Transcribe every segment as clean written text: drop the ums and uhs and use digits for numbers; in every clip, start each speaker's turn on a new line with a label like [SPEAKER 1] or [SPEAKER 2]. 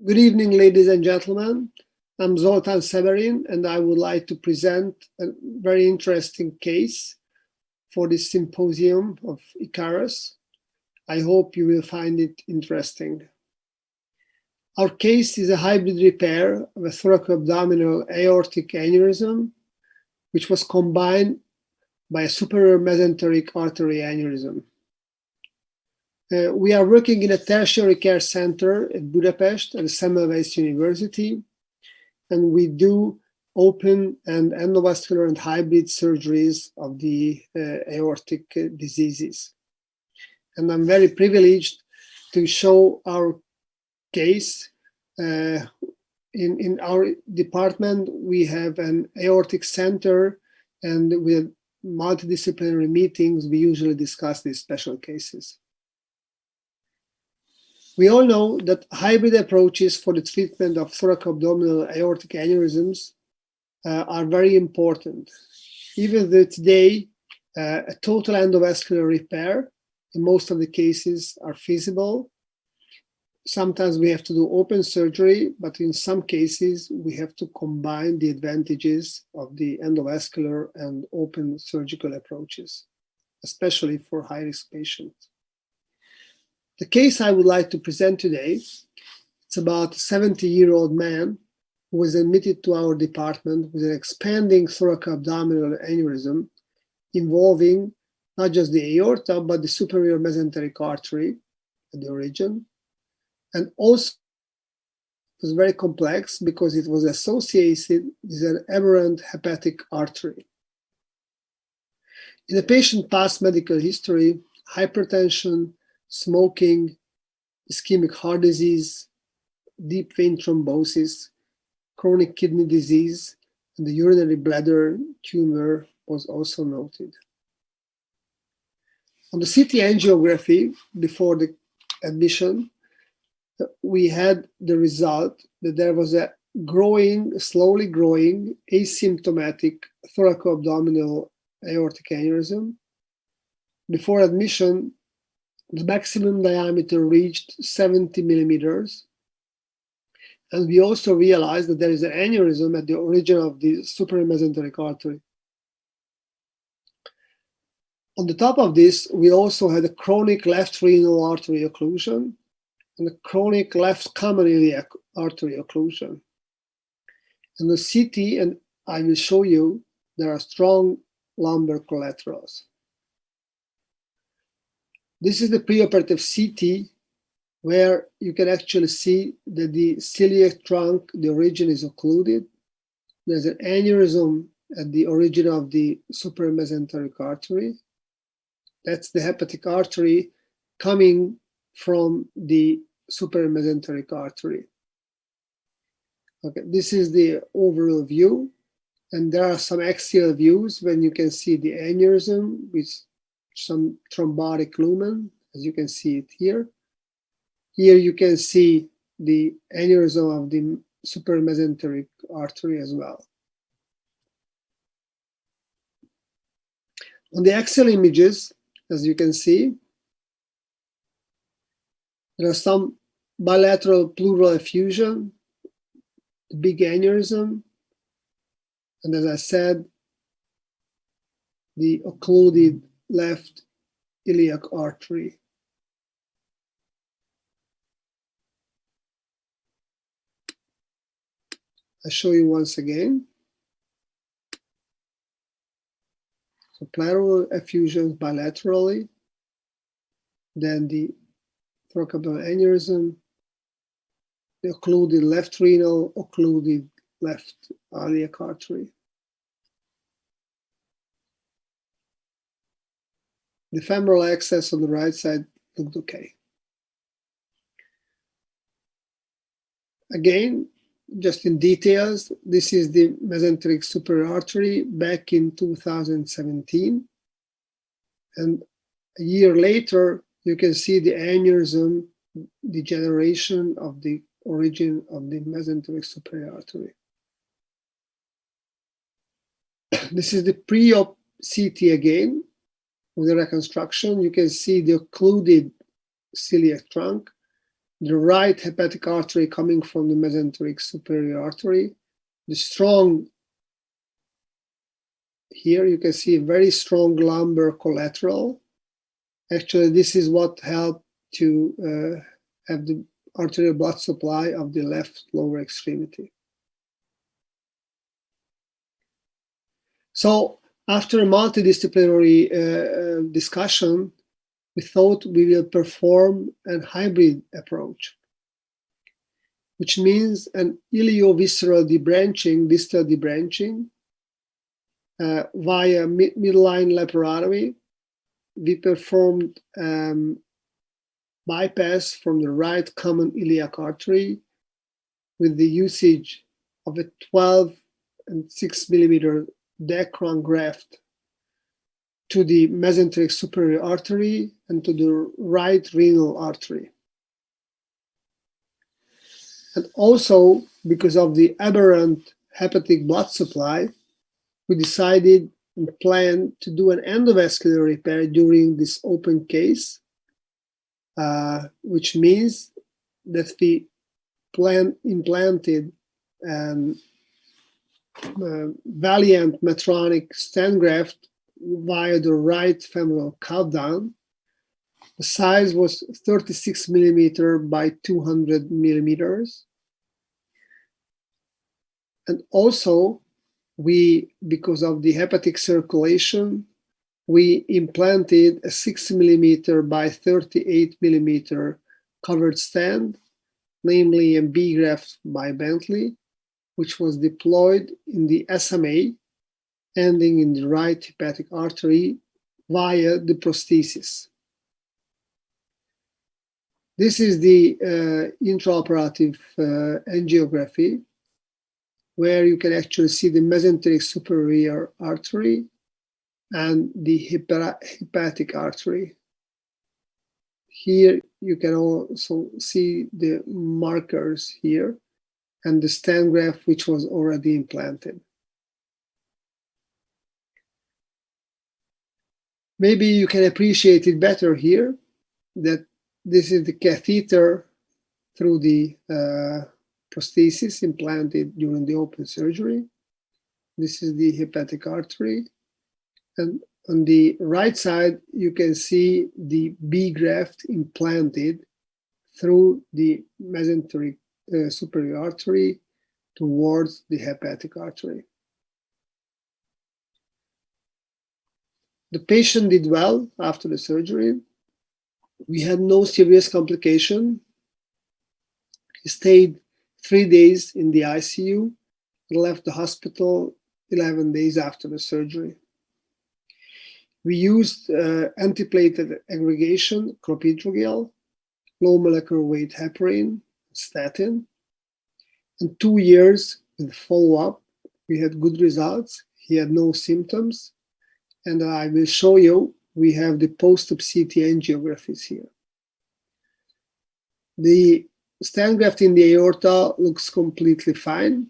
[SPEAKER 1] Good evening, ladies and gentlemen. I'm Zoltan Szeberin, and I would like to present a very interesting case for this symposium of Icarus. I hope you will find it interesting. Our case is a hybrid repair of a thoracoabdominal aortic aneurysm, which was combined by a superior mesenteric artery aneurysm. We are working in a tertiary care center at Budapest at the Semmelweis University, and we do open and endovascular and hybrid surgeries of the aortic diseases. And I'm very privileged to show our case. In our department, we have an aortic center, and with multidisciplinary meetings, we usually discuss these special cases. We all know that hybrid approaches for the treatment of thoracoabdominal aortic aneurysms are very important. Even though today, a total endovascular repair in most of the cases are feasible. Sometimes we have to do open surgery, but in some cases, we have to combine the advantages of the endovascular and open surgical approaches, especially for high-risk patients. The case I would like to present today, it's about a 70-year-old man who was admitted to our department with an expanding thoracoabdominal aneurysm involving not just the aorta, but the superior mesenteric artery at the origin. And also it was very complex because it was associated with an aberrant hepatic artery. In the patient past medical history, hypertension, smoking, ischemic heart disease, deep vein thrombosis, chronic kidney disease, and the urinary bladder tumor was also noted. On the CT angiography before the admission, we had the result that there was a slowly growing, asymptomatic thoracoabdominal aortic aneurysm. Before admission, the maximum diameter reached 70 millimeters. And we also realized that there is an aneurysm at the origin of the superior mesenteric artery. On the top of this, we also had a chronic left renal artery occlusion and a chronic left common iliac artery occlusion. And the CT, and I will show you, there are strong lumbar collaterals. This is the preoperative CT where you can actually see that the celiac trunk, the origin is occluded. There's an aneurysm at the origin of the superior mesenteric artery. That's the hepatic artery coming from the superior mesenteric artery. Okay, this is the overall view. And there are some axial views when you can see the aneurysm with some thrombotic lumen, as you can see it here. Here you can see the aneurysm of the superior mesenteric artery as well. On the axial images, as you can see, there are some bilateral pleural effusion, the big aneurysm, and as I said, the occluded left iliac artery. I show you once again. So pleural effusions bilaterally, then the thoracoabdominal aneurysm, the occluded left renal, occluded left iliac artery. The femoral access on the right side looked okay. Again, just in details, this is the mesenteric superior artery back in 2017. And a year later, you can see the aneurysm degeneration of the origin of the mesenteric superior artery. This is the pre-op CT again. With the reconstruction, you can see the occluded celiac trunk the right hepatic artery coming from the mesenteric superior artery, the strong, here you can see a very strong lumbar collateral. Actually, this is what helped to have the arterial blood supply of the left lower extremity. So after a multidisciplinary discussion, we thought we will perform a hybrid approach, which means an iliovisceral debranching, distal debranching, via midline laparotomy. We performed bypass from the right common iliac artery with the usage of a 12 and 6 millimeter Dacron graft to the mesenteric superior artery and to the right renal artery. And also, because of the aberrant hepatic blood supply, we decided and planned to do an endovascular repair during this open case, which means that we implanted Valiant Medtronic stent graft via the right femoral cut-down. The size was 36 millimeter by 200 millimeters. And also, because of the hepatic circulation, we implanted a 6 millimeter by 38 millimeter covered stent, namely a B graft by Bentley, which was deployed in the SMA, ending in the right hepatic artery via the prosthesis. This is the intraoperative angiography, where you can actually see the mesenteric superior artery and the hepatic artery. Here you can also see the markers here and the stent graft which was already implanted. Maybe you can appreciate it better here, that this is the catheter through the prosthesis implanted during the open surgery. This is the hepatic artery. And on the right side, you can see the B graft implanted through the mesenteric superior artery towards the hepatic artery. The patient did well after the surgery. We had no serious complication. He stayed 3 days in the ICU and left the hospital 11 days after the surgery. We used antiplatelet aggregation, clopidogrel, low molecular weight heparin, statin, and 2 years with follow-up, we had good results. He had no symptoms, and I will show you, we have the post-op CT angiographies here. The stent graft in the aorta looks completely fine,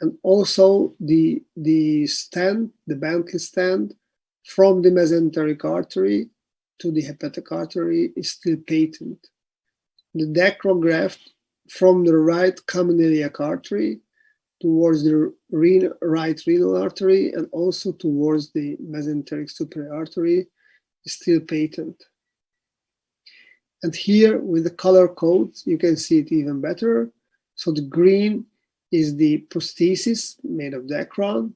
[SPEAKER 1] and also the stent, the Bentley stent, from the mesenteric artery to the hepatic artery is still patent. The Dacron graft from the right common iliac artery towards the right renal artery and also towards the mesenteric superior artery is still patent. And here with the color codes, you can see it even better. So the green is the prosthesis made of Dacron.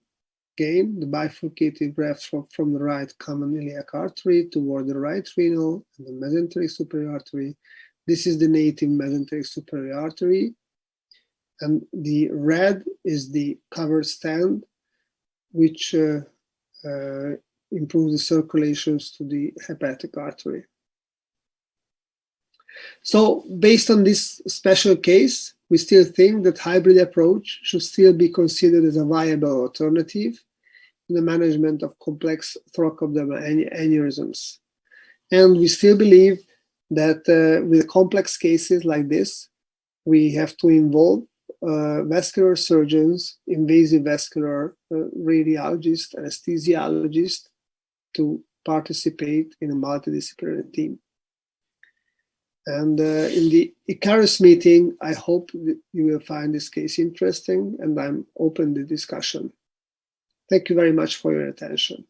[SPEAKER 1] Again, the bifurcated graft from the right common iliac artery toward the right renal and the mesenteric superior artery. This is the native mesenteric superior artery. And the red is the covered stent, which improves the circulations to the hepatic artery. So based on this special case, we still think that hybrid approach should still be considered as a viable alternative in the management of complex thoracoabdominal aneurysms. And we still believe that with complex cases like this, we have to involve vascular surgeons, invasive vascular radiologists, anesthesiologists to participate in a multidisciplinary team. And in the Icarus meeting, I hope that you will find this case interesting, and I'm open to discussion. Thank you very much for your attention.